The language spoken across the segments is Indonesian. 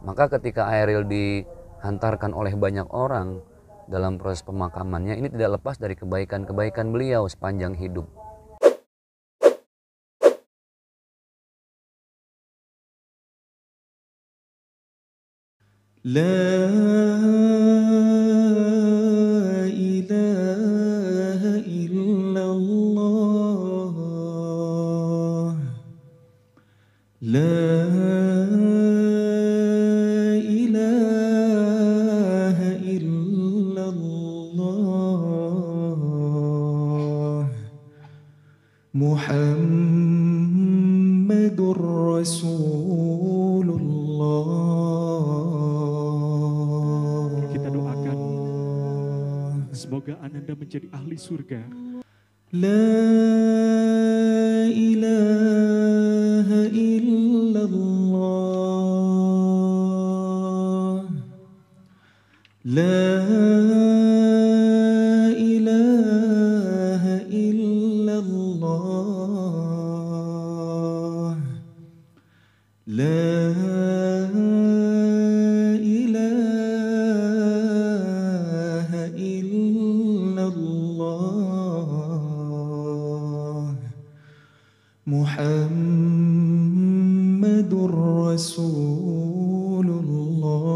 Maka ketika Ariel dihantarkan oleh banyak orang dalam proses pemakamannya, ini tidak lepas dari kebaikan-kebaikan beliau sepanjang hidup. لا إله إلا الله لا إله إلا الله محمد رسول الله. Kita doakan semoga Ananda menjadi ahli surga. لا إله إلا الله لا إله إلا الله لا إله إلا الله محمد رسول الله.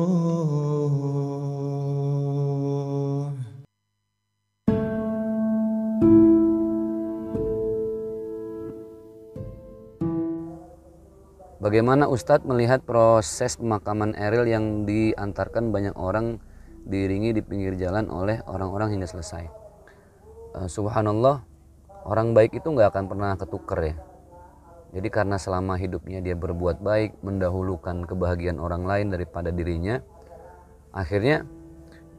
Bagaimana Ustadz melihat proses pemakaman Ariel yang diantarkan banyak orang, diiringi di pinggir jalan oleh orang-orang hingga selesai? Subhanallah, orang baik itu nggak akan pernah ketuker ya. Jadi karena selama hidupnya dia berbuat baik, mendahulukan kebahagiaan orang lain daripada dirinya, akhirnya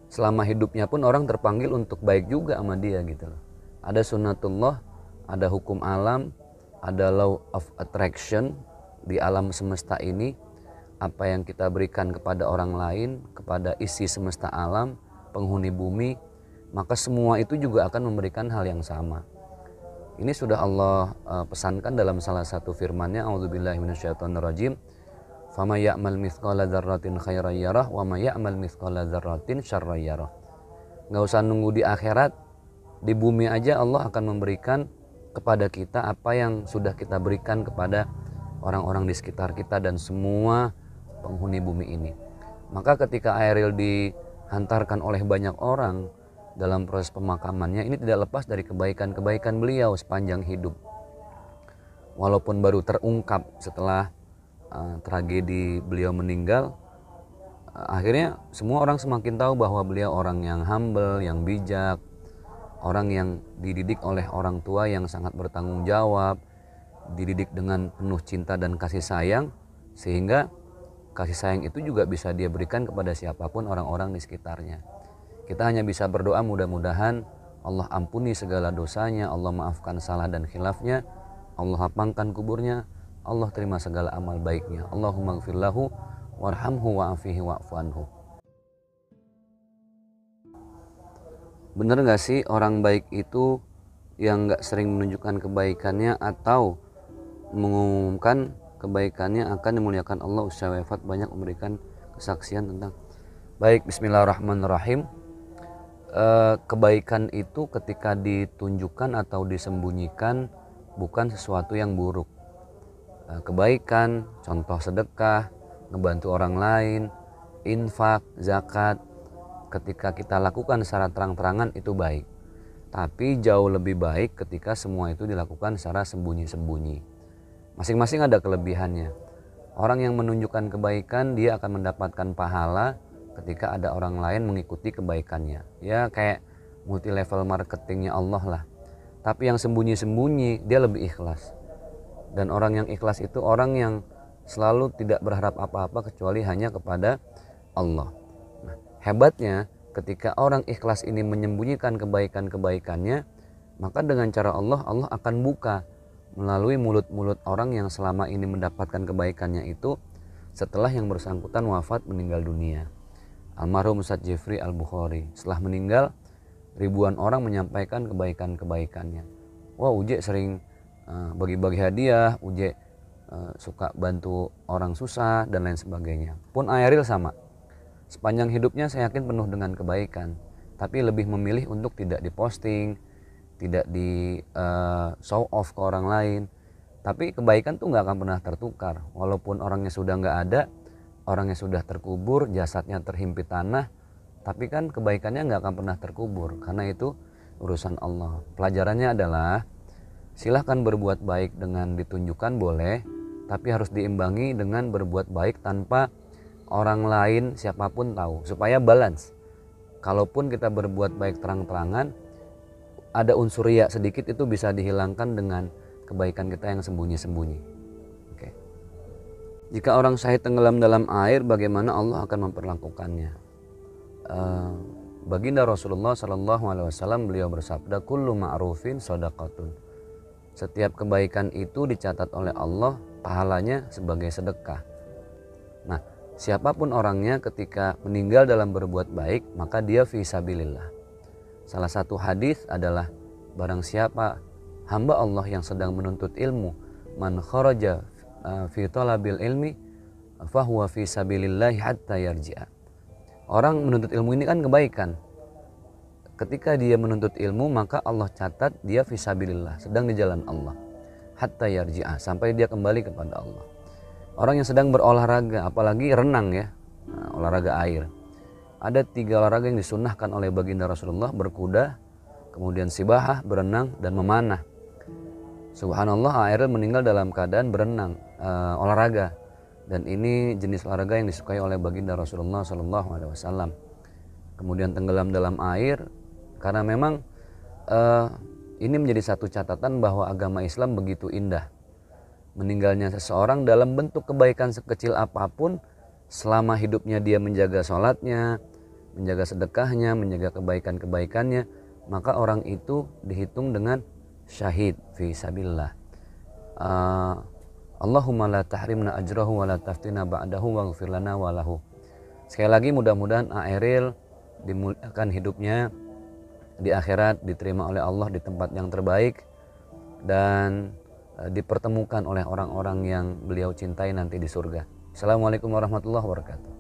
selama hidupnya pun orang terpanggil untuk baik juga sama dia gitu loh. Ada sunnatullah, ada hukum alam, ada law of attraction di alam semesta ini. Apa yang kita berikan kepada orang lain, kepada isi semesta alam, penghuni bumi, maka semua itu juga akan memberikan hal yang sama. Ini sudah Allah pesankan dalam salah satu firman-Nya, a'udzubillahi minasyaitonirrajim, "Fama ya'mal mithqala dzarratin khairan yarah wa ma ya'mal mithqala dzarratin syarran yarah." Enggak usah nunggu di akhirat, di bumi aja Allah akan memberikan kepada kita apa yang sudah kita berikan kepada orang-orang di sekitar kita dan semua penghuni bumi ini. Maka ketika Ariel dihantarkan oleh banyak orang dalam proses pemakamannya, ini tidak lepas dari kebaikan-kebaikan beliau sepanjang hidup. Walaupun baru terungkap setelah tragedi beliau meninggal, akhirnya semua orang semakin tahu bahwa beliau orang yang humble, yang bijak, orang yang dididik oleh orang tua yang sangat bertanggung jawab, dididik dengan penuh cinta dan kasih sayang, sehingga kasih sayang itu juga bisa dia berikan kepada siapapun orang-orang di sekitarnya. Kita hanya bisa berdoa mudah-mudahan Allah ampuni segala dosanya, Allah maafkan salah dan khilafnya, Allah lapangkan kuburnya, Allah terima segala amal baiknya. Allahumma gfirlahu warhamhu wa'afihi wa'fu anhu. Bener gak sih orang baik itu yang gak sering menunjukkan kebaikannya atau mengumumkan kebaikannya akan dimuliakan Allah usai wafat, banyak memberikan kesaksian tentang baik? Bismillahirrahmanirrahim. Kebaikan itu ketika ditunjukkan atau disembunyikan bukan sesuatu yang buruk. Kebaikan, contoh sedekah, ngebantu orang lain, infak, zakat, ketika kita lakukan secara terang-terangan itu baik. Tapi jauh lebih baik ketika semua itu dilakukan secara sembunyi-sembunyi. Masing-masing ada kelebihannya. Orang yang menunjukkan kebaikan, dia akan mendapatkan pahala ketika ada orang lain mengikuti kebaikannya. Ya kayak multi level marketingnya Allah lah. Tapi yang sembunyi-sembunyi dia lebih ikhlas. Dan orang yang ikhlas itu orang yang selalu tidak berharap apa-apa kecuali hanya kepada Allah. Nah, hebatnya ketika orang ikhlas ini menyembunyikan kebaikan-kebaikannya, maka dengan cara Allah akan buka melalui mulut-mulut orang yang selama ini mendapatkan kebaikannya itu setelah yang bersangkutan wafat meninggal dunia. Almarhum Ustadz Jeffrey Al-Bukhari setelah meninggal, ribuan orang menyampaikan kebaikan-kebaikannya. Wah, Uje sering bagi-bagi hadiah, Uje suka bantu orang susah dan lain sebagainya. Pun Airil sama. Sepanjang hidupnya saya yakin penuh dengan kebaikan, tapi lebih memilih untuk tidak diposting, tidak di show off ke orang lain. Tapi kebaikan tuh nggak akan pernah tertukar, walaupun orangnya sudah nggak ada, orangnya sudah terkubur, jasadnya terhimpit tanah, tapi kan kebaikannya nggak akan pernah terkubur, karena itu urusan Allah. Pelajarannya adalah silahkan berbuat baik dengan ditunjukkan boleh, tapi harus diimbangi dengan berbuat baik tanpa orang lain siapapun tahu, supaya balance. Kalaupun kita berbuat baik terang-terangan, ada unsur riya sedikit, itu bisa dihilangkan dengan kebaikan kita yang sembunyi-sembunyi. Oke. Jika orang syahid tenggelam dalam air, bagaimana Allah akan memperlakukannya? Baginda Rasulullah SAW beliau bersabda, kullu ma'rufin shadaqatun. Setiap kebaikan itu dicatat oleh Allah pahalanya sebagai sedekah. Nah, siapapun orangnya ketika meninggal dalam berbuat baik, maka dia fi sabilillah. Salah satu hadis adalah barang siapa hamba Allah yang sedang menuntut ilmu, man kharaja fi talabil ilmi fahuwa fi sabilillah hatta yarji'a. Orang menuntut ilmu ini kan kebaikan. Ketika dia menuntut ilmu, maka Allah catat dia fi sabilillah, sedang di jalan Allah, hatta yarji'a, sampai dia kembali kepada Allah. Orang yang sedang berolahraga, apalagi renang ya, olahraga air. Ada 3 olahraga yang disunnahkan oleh baginda Rasulullah: berkuda, kemudian sibahah, berenang, dan memanah. Subhanallah, Airil meninggal dalam keadaan berenang, olahraga. Dan ini jenis olahraga yang disukai oleh baginda Rasulullah SAW. Kemudian tenggelam dalam air, karena memang ini menjadi satu catatan bahwa agama Islam begitu indah. Meninggalnya seseorang dalam bentuk kebaikan sekecil apapun, selama hidupnya dia menjaga sholatnya, menjaga sedekahnya, menjaga kebaikan-kebaikannya, maka orang itu dihitung dengan syahid fi sabilillah. Allahumma la tahrimna ajrahu wa la taftina ba'dahu waghfir lana wa lahu. Sekali lagi mudah-mudahan Airil dimuliakan hidupnya di akhirat, diterima oleh Allah di tempat yang terbaik, dan dipertemukan oleh orang-orang yang beliau cintai nanti di surga. Assalamualaikum warahmatullahi wabarakatuh.